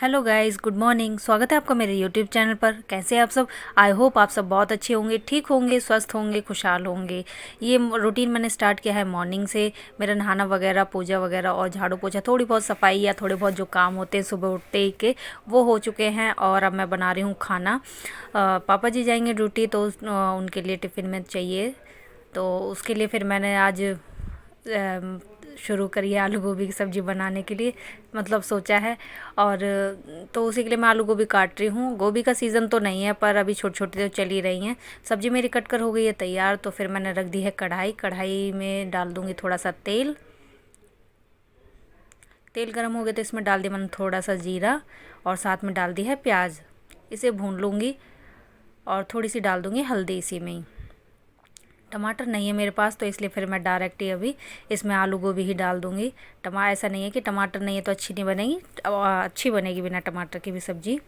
Hello guys, good morning. स्वागत है आपका मेरे यूट्यूब चैनल पर। कैसे हैं आप सब? आई होप आप सब बहुत अच्छे होंगे, ठीक होंगे, स्वस्थ होंगे, खुशहाल होंगे। ये रूटीन मैंने स्टार्ट किया है मॉर्निंग से। मेरा नहाना वगैरह, पूजा वगैरह और झाड़ू पोछा, थोड़ी बहुत सफाई या थोड़े बहुत जो काम होते हैं सुबह उठते ही के, वो हो चुके हैं। और अब मैं बना रही हूँ खाना। पापा जी जाएंगे ड्यूटी तो उनके लिए टिफ़िन में चाहिए, तो उसके लिए फिर मैंने आज शुरू करी है आलू गोभी की सब्ज़ी बनाने के लिए, मतलब सोचा है। और तो उसी के लिए मैं आलू गोभी काट रही हूँ। गोभी का सीज़न तो नहीं है, पर अभी छोटी छोटी तो चल ही रही हैं। सब्ज़ी मेरी कट कर हो गई है तैयार, तो फिर मैंने रख दी है कढ़ाई। कढ़ाई में डाल दूँगी थोड़ा सा तेल। तेल गर्म हो गया तो इसमें डाल दिया मैंने थोड़ा सा जीरा, और साथ में डाल दी है प्याज। इसे भून लूँगी और थोड़ी सी डाल दूँगी हल्दी इसी में ही। टमाटर नहीं है मेरे पास, तो इसलिए फिर मैं डायरेक्ट ही अभी इसमें आलू गोभी ही डाल दूँगी। ऐसा नहीं है कि टमाटर नहीं है तो अच्छी नहीं बनेगी, अच्छी बनेगी बिना टमाटर की भी सब्ज़ी।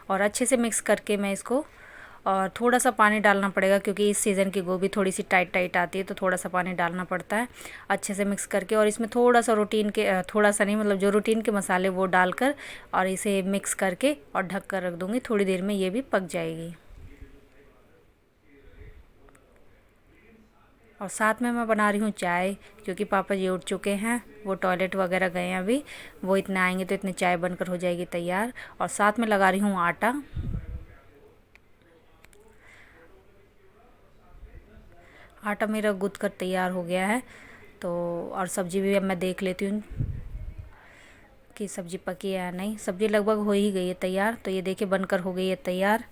और अच्छे से मिक्स करके मैं इसको, और थोड़ा सा पानी डालना पड़ेगा क्योंकि इस सीज़न की गोभी थोड़ी सी टाइट टाइट आती है, तो थोड़ा सा पानी डालना पड़ता है। अच्छे से मिक्स करके, और इसमें थोड़ा सा थोड़ा सा नहीं, मतलब जो रूटीन के मसाले वो डालकर और इसे मिक्स करके और ढक कर रख दूँगी। थोड़ी देर में ये भी पक जाएगी। और साथ में मैं बना रही हूँ चाय, क्योंकि पापा जी उठ चुके हैं, वो टॉयलेट वगैरह गए हैं अभी। वो इतने आएंगे तो इतने चाय बनकर हो जाएगी तैयार। और साथ में लगा रही हूँ आटा। आटा मेरा गूँथ कर तैयार हो गया है। तो और सब्ज़ी भी अब मैं देख लेती हूँ कि सब्ज़ी पकी है या नहीं। सब्ज़ी लगभग हो ही गई है तैयार, तो ये देखिए बनकर हो गई है तैयार।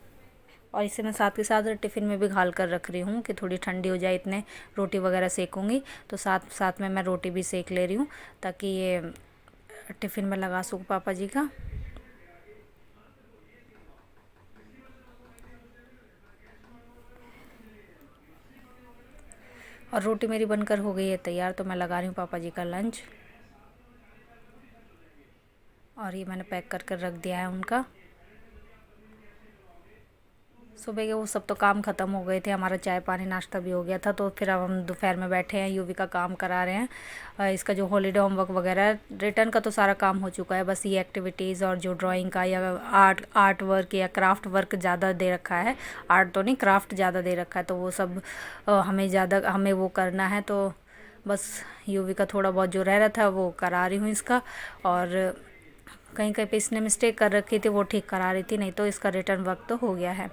और इसे मैं साथ के साथ टिफ़िन में भी घाल कर रख रही हूँ कि थोड़ी ठंडी हो जाए, इतने रोटी वगैरह सेकूँगी। तो साथ साथ में मैं रोटी भी सेक ले रही हूँ, ताकि ये टिफ़िन में लगा सकूँ पापा जी का। और रोटी मेरी बनकर हो गई है तैयार, तो मैं लगा रही हूँ पापा जी का लंच। और ये मैंने पैक कर कर रख दिया है उनका। सुबह के वो सब तो काम ख़त्म हो गए थे, हमारा चाय पानी नाश्ता भी हो गया था। तो फिर अब हम दोपहर में बैठे हैं, यूवी का काम करा रहे हैं। इसका जो हॉलीडे होमवर्क वगैरह, रिटर्न का तो सारा काम हो चुका है। बस ये एक्टिविटीज़ और जो ड्राइंग का या आर्ट वर्क या क्राफ्ट वर्क ज़्यादा दे रखा है। आर्ट तो नहीं, क्राफ्ट ज़्यादा दे रखा है, तो वो सब हमें वो करना है। तो बस यूवी का थोड़ा बहुत जो रह रहा था वो करा रही हूँ इसका। और कहीं कहीं पे इसने मिस्टेक कर रखी थी, वो ठीक करा रही थी, नहीं तो इसका रिटर्न वर्क तो हो गया है।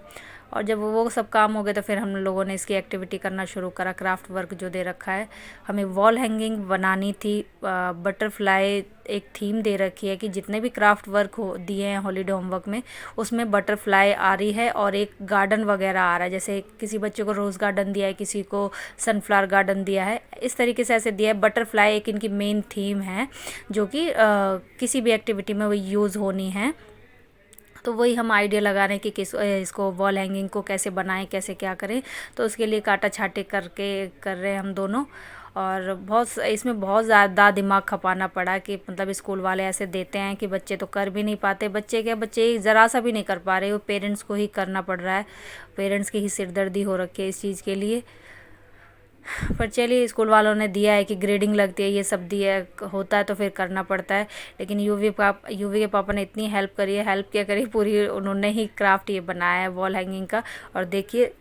और जब वो सब काम हो गए तो फिर हम लोगों ने इसकी एक्टिविटी करना शुरू करा, क्राफ्ट वर्क जो दे रखा है। हमें वॉल हैंगिंग बनानी थी। बटरफ्लाई एक थीम दे रखी है कि जितने भी क्राफ्ट वर्क हो दिए हैं हॉलीडे होमवर्क में, उसमें बटरफ्लाई आ रही है और एक गार्डन वगैरह आ रहा है। जैसे किसी बच्चे को रोज़ गार्डन दिया है, किसी को सनफ्लावर गार्डन दिया है, इस तरीके से ऐसे दिया है। बटरफ्लाई एक इनकी मेन थीम है, जो कि किसी भी एक्टिविटी में वो यूज़ होनी है। तो वही हम आइडिया लगा रहे हैं कि इसको वॉल हैंगिंग को कैसे बनाएं, कैसे क्या करें। तो उसके लिए काटा छाटे करके कर रहे हैं हम दोनों। और इसमें बहुत ज़्यादा दिमाग खपाना पड़ा, कि मतलब स्कूल वाले ऐसे देते हैं कि बच्चे तो कर भी नहीं पाते। बच्चे ज़रा सा भी नहीं कर पा रहे, वो पेरेंट्स को ही करना पड़ रहा है। पेरेंट्स की ही सिरदर्दी हो रखी है इस चीज़ के लिए। पर चलिए, स्कूल वालों ने दिया है कि ग्रेडिंग लगती है, ये सब दिया होता है तो फिर करना पड़ता है। लेकिन यूवी के पापा ने इतनी हेल्प करी है, हेल्प क्या करी, पूरी उन्होंने ही क्राफ्ट ये बनाया है वॉल हैंगिंग का। और देखिए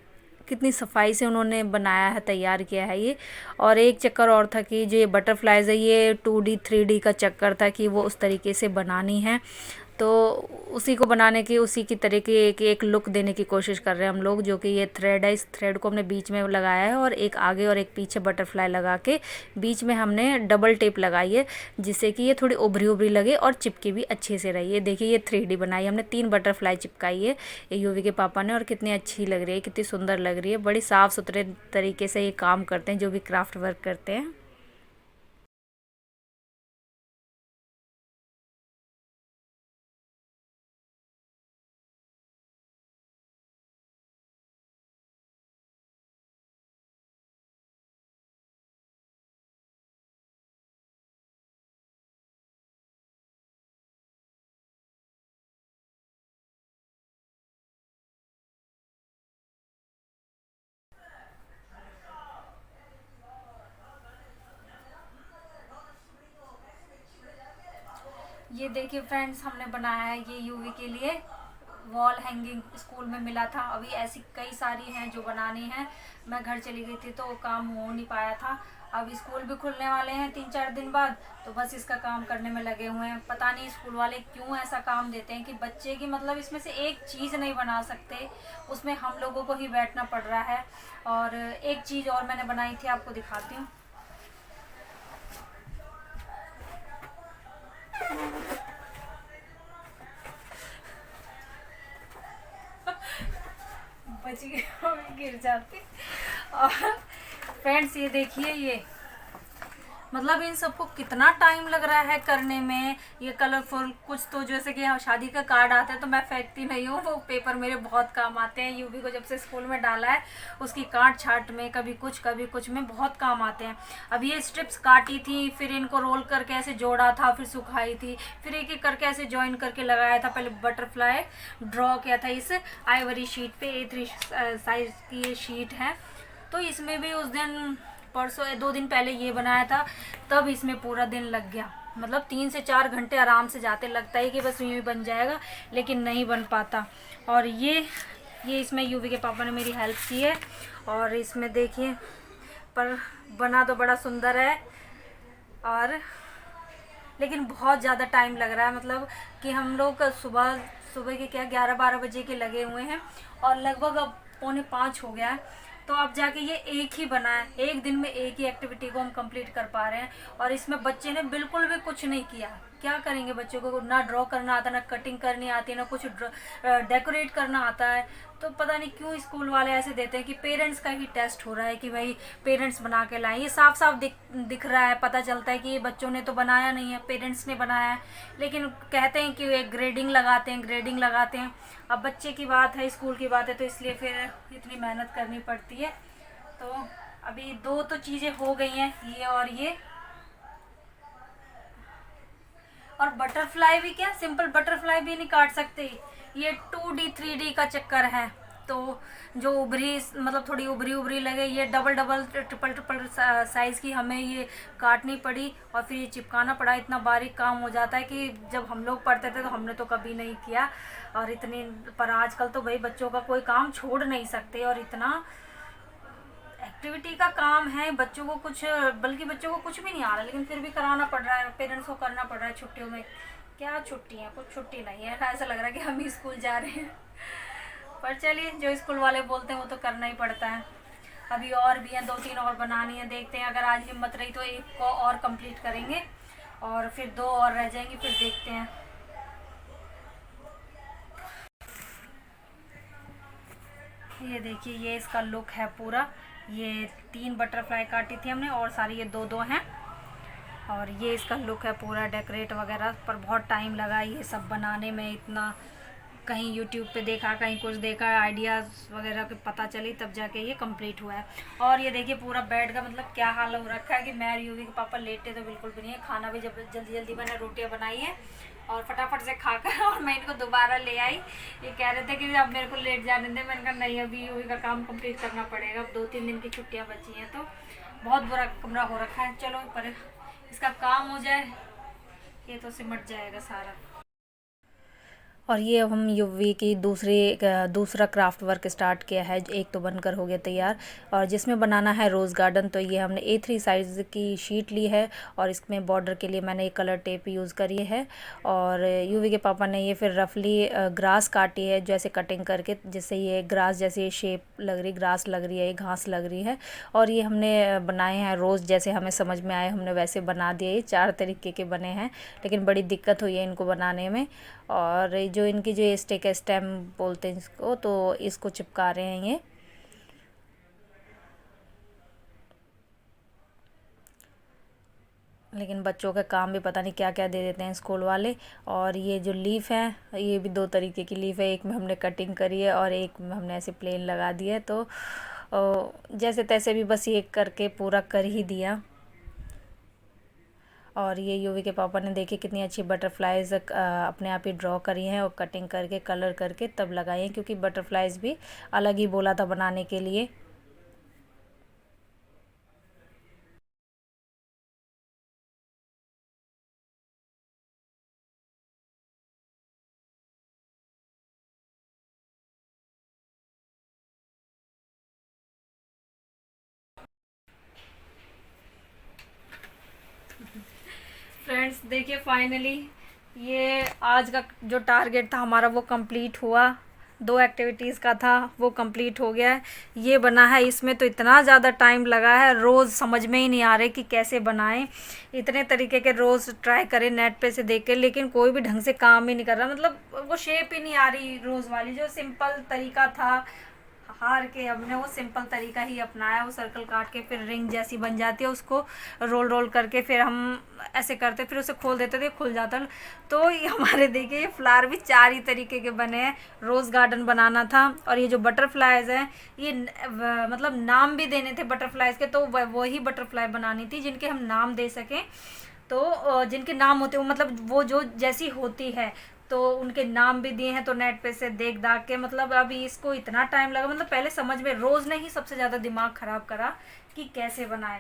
कितनी सफाई से उन्होंने बनाया है, तैयार किया है ये। और एक चक्कर और था कि जो ये बटरफ्लाइज है, ये 2D 3D का चक्कर था कि वो उस तरीके से बनानी है। तो उसी को बनाने की, उसी की तरीके की एक लुक देने की कोशिश कर रहे हैं हम लोग। जो कि ये थ्रेड है, इस थ्रेड को हमने बीच में लगाया है, और एक आगे और एक पीछे बटरफ्लाई लगा के बीच में हमने डबल टेप लगाई है, जिससे कि ये थोड़ी उभरी उभरी लगे और चिपकी भी अच्छे से रही है। देखिए ये 3D बनाई हमने, 3 बटरफ्लाई चिपकाई है ये यूवी के पापा ने। और कितनी अच्छी लग रही है, कितनी सुंदर लग रही है। बड़ी साफ़ सुथरे तरीके से ये काम करते हैं जो भी क्राफ्ट वर्क करते हैं। ये देखिए फ्रेंड्स, हमने बनाया है ये यूवी के लिए वॉल हैंगिंग, स्कूल में मिला था। अभी ऐसी कई सारी हैं जो बनानी है। मैं घर चली गई थी तो काम हो नहीं पाया था। अब स्कूल भी खुलने वाले हैं 3-4 दिन बाद, तो बस इसका काम करने में लगे हुए हैं। पता नहीं स्कूल वाले क्यों ऐसा काम देते हैं कि बच्चे की मतलब इसमें से एक चीज़ नहीं बना सकते, उसमें हम लोगों को ही बैठना पड़ रहा है। और एक चीज़ और मैंने बनाई थी, आपको दिखाती हूँ। बच गई, गिर जाती। और फ्रेंड्स ये देखिए, ये मतलब इन सबको कितना टाइम लग रहा है करने में। ये कलरफुल कुछ तो जैसे कि शादी का कार्ड आता है तो मैं फेंकती नहीं हूँ, वो पेपर मेरे बहुत काम आते हैं। यूवी को जब से स्कूल में डाला है उसकी काट छाट में कभी कुछ में बहुत काम आते हैं। अब ये स्ट्रिप्स काटी थी, फिर इनको रोल करके ऐसे जोड़ा था, फिर सुखाई थी, फिर एक एक करके ऐसे ज्वाइन करके लगाया था। पहले बटरफ्लाई ड्रॉ किया था इस आइवरी शीट पे, A3 साइज की ये शीट है। तो इसमें भी उस दिन परसों 2 दिन पहले ये बनाया था, तब इसमें पूरा दिन लग गया। मतलब 3 से 4 घंटे आराम से जाते। लगता है कि बस यूँ बन जाएगा, लेकिन नहीं बन पाता। और ये इसमें यूवी के पापा ने मेरी हेल्प की है। और इसमें देखिए, पर बना तो बड़ा सुंदर है, और लेकिन बहुत ज़्यादा टाइम लग रहा है। मतलब कि हम लोग सुबह सुबह के क्या 11-12 बजे के लगे हुए हैं, और लगभग अब 4:45 हो गया है। तो अब जाके ये एक ही बना है, एक दिन में एक ही एक्टिविटी को हम कंप्लीट कर पा रहे हैं। और इसमें बच्चे ने बिल्कुल भी कुछ नहीं किया। क्या करेंगे, बच्चों को ना ड्रॉ करना आता, ना कटिंग करनी आती, ना कुछ डेकोरेट करना आता है। तो पता नहीं क्यों स्कूल वाले ऐसे देते हैं कि पेरेंट्स का ही टेस्ट हो रहा है कि भाई पेरेंट्स बना के लाएं। ये साफ साफ दिख रहा है, पता चलता है कि ये बच्चों ने तो बनाया नहीं है, पेरेंट्स ने बनाया है। लेकिन कहते हैं कि वे ग्रेडिंग लगाते हैं। अब बच्चे की बात है, स्कूल की बात है, तो इसलिए फिर इतनी मेहनत करनी पड़ती है। तो अभी 2 तो चीज़ें हो गई हैं, ये और ये। और बटरफ्लाई भी क्या, सिंपल बटरफ्लाई भी नहीं काट सकते, ये 2D 3D का चक्कर है। तो जो उभरी, मतलब थोड़ी उभरी उभरी लगे, ये double double triple triple size की हमें ये काटनी पड़ी, और फिर ये चिपकाना पड़ा। इतना बारीक काम हो जाता है कि जब हम लोग पढ़ते थे तो हमने तो कभी नहीं किया। और इतनी पर आजकल तो भाई बच्चों का कोई काम छोड़ नहीं सकते, और इतना एक्टिविटी का काम है बच्चों को कुछ, बल्कि बच्चों को कुछ भी नहीं आ रहा, लेकिन फिर भी कराना पड़ रहा है, पेरेंट्स को करना पड़ रहा है छुट्टियों में। क्या छुट्टी है, कुछ छुट्टी नहीं है, ऐसा लग रहा है कि हम ही स्कूल जा रहे हैं। पर चलिए, जो स्कूल वाले बोलते हैं वो तो करना ही पड़ता है। अभी और भी हैं, 2-3 और बनानी है, देखते हैं। अगर आज हिम्मत रही तो एक को और कंप्लीट करेंगे, और फिर 2 और रह जाएंगी, फिर देखते हैं। ये देखिए, ये इसका लुक है पूरा। ये 3 बटरफ्लाई काटी थी हमने, और सारी ये 2-2 हैं। और ये इसका लुक है पूरा, डेकोरेट वगैरह पर बहुत टाइम लगा ये सब बनाने में। इतना कहीं यूट्यूब पे देखा, कहीं कुछ देखा, आइडियाज़ वगैरह के पता चली, तब जाके ये कंप्लीट हुआ है। और ये देखिए पूरा बेड का मतलब क्या हाल हो रखा है कि मैं यूवी के पापा लेटे तो बिल्कुल भी नहीं है। खाना भी जब जल्दी जल्दी मैंने रोटियां बनाई है और फटाफट से खाकर और मैं इनको दोबारा ले आई। ये कह रहे थे कि अब मेरे को लेट जाने दे, मैंने कहा नहीं, अभी यूवी का काम कंप्लीट करना पड़ेगा। अब 2-3 दिन की छुट्टियाँ बची हैं, तो बहुत बुरा कमरा हो रखा है। चलो, पर इसका काम हो जाए, ये तो सिमट जाएगा सारा। और ये अब हम यूवी की दूसरा क्राफ्ट वर्क स्टार्ट किया है। एक तो बनकर हो गया तैयार, और जिसमें बनाना है रोज़ गार्डन। तो ये हमने A3 साइज़ की शीट ली है, और इसमें बॉर्डर के लिए मैंने एक कलर टेप यूज़ करी है। और यूवी के पापा ने ये फिर रफली ग्रास काटी है, जैसे कटिंग करके, जिससे ये ग्रास जैसी शेप लग रही, ग्रास लग रही है, ये घास लग रही है। और ये हमने बनाए हैं रोज़, जैसे हमें समझ में आए हमने वैसे बना दिए। ये 4 तरीके के बने हैं, लेकिन बड़ी दिक्कत हुई है इनको बनाने में। और जो इनकी जो स्टिक स्टेम बोलते हैं इसको, तो इसको चिपका रहे हैं ये। लेकिन बच्चों का काम भी पता नहीं क्या क्या दे देते हैं स्कूल वाले। और ये जो लीफ है, ये भी 2 तरीके की लीफ है, एक में हमने कटिंग करी है और एक में हमने ऐसे प्लेन लगा दिया है। तो जैसे तैसे भी बस ये करके पूरा कर ही दिया। और ये यूवी के पापा ने देखी कितनी अच्छी बटरफ्लाइज अपने आप ही ड्रॉ करी हैं, और कटिंग करके कलर करके तब लगाई हैं, क्योंकि बटरफ्लाइज भी अलग ही बोला था बनाने के लिए। फ्रेंड्स देखिए फाइनली ये आज का जो टारगेट था हमारा वो कंप्लीट हुआ। 2 एक्टिविटीज़ का था वो कंप्लीट हो गया है। ये बना है, इसमें तो इतना ज़्यादा टाइम लगा है, रोज़ समझ में ही नहीं आ रहे कि कैसे बनाएं। इतने तरीके के रोज़ ट्राई करें नेट पे से देख के, लेकिन कोई भी ढंग से काम ही नहीं कर रहा। मतलब वो शेप ही नहीं आ रही रोज़ वाली। जो सिंपल तरीका था हार के हमने वो सिंपल तरीका ही अपनाया। वो सर्कल काट के फिर रिंग जैसी बन जाती है, उसको रोल रोल करके फिर हम ऐसे करते, फिर उसे खोल देते थे, खुल जाता। तो ये हमारे देखिए ये फ्लावर भी 4 ही तरीके के बने हैं। रोज़ गार्डन बनाना था, और ये जो बटरफ्लाइज हैं ये मतलब नाम भी देने थे बटरफ्लाइज के, तो वही बटरफ्लाई बनानी थी जिनके हम नाम दे सकें। तो जिनके नाम होते हो मतलब वो जो जैसी होती है, तो उनके नाम भी दिए हैं। तो नेट पे से देख दाख के मतलब अभी इसको इतना टाइम लगा, मतलब पहले समझ में रोज़ ने ही सबसे ज़्यादा दिमाग ख़राब करा कि कैसे बनाए।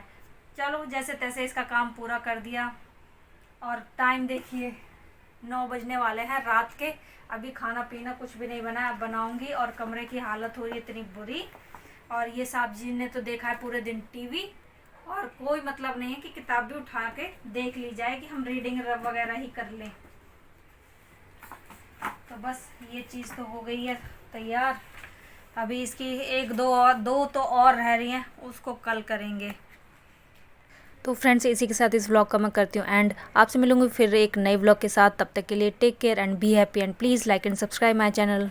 चलो जैसे तैसे इसका काम पूरा कर दिया। और टाइम देखिए 9 बजने वाले हैं रात के। अभी खाना पीना कुछ भी नहीं बना, अब बनाऊंगी। और कमरे की हालत हो रही है इतनी बुरी। और ये साहब जी ने तो देखा है पूरे दिन टीवी, और कोई मतलब नहीं है कि किताब भी उठा के देख ली जाए कि हम रीडिंग वगैरह ही कर लें। तो बस ये चीज़ तो हो गई है तैयार। अभी इसकी 1-2 तो और रह रही हैं, उसको कल करेंगे। तो फ्रेंड्स इसी के साथ इस व्लॉग का मैं करती हूँ एंड आपसे मिलूंगी फिर एक नए व्लॉग के साथ। तब तक के लिए take care and be happy and please like and subscribe my channel.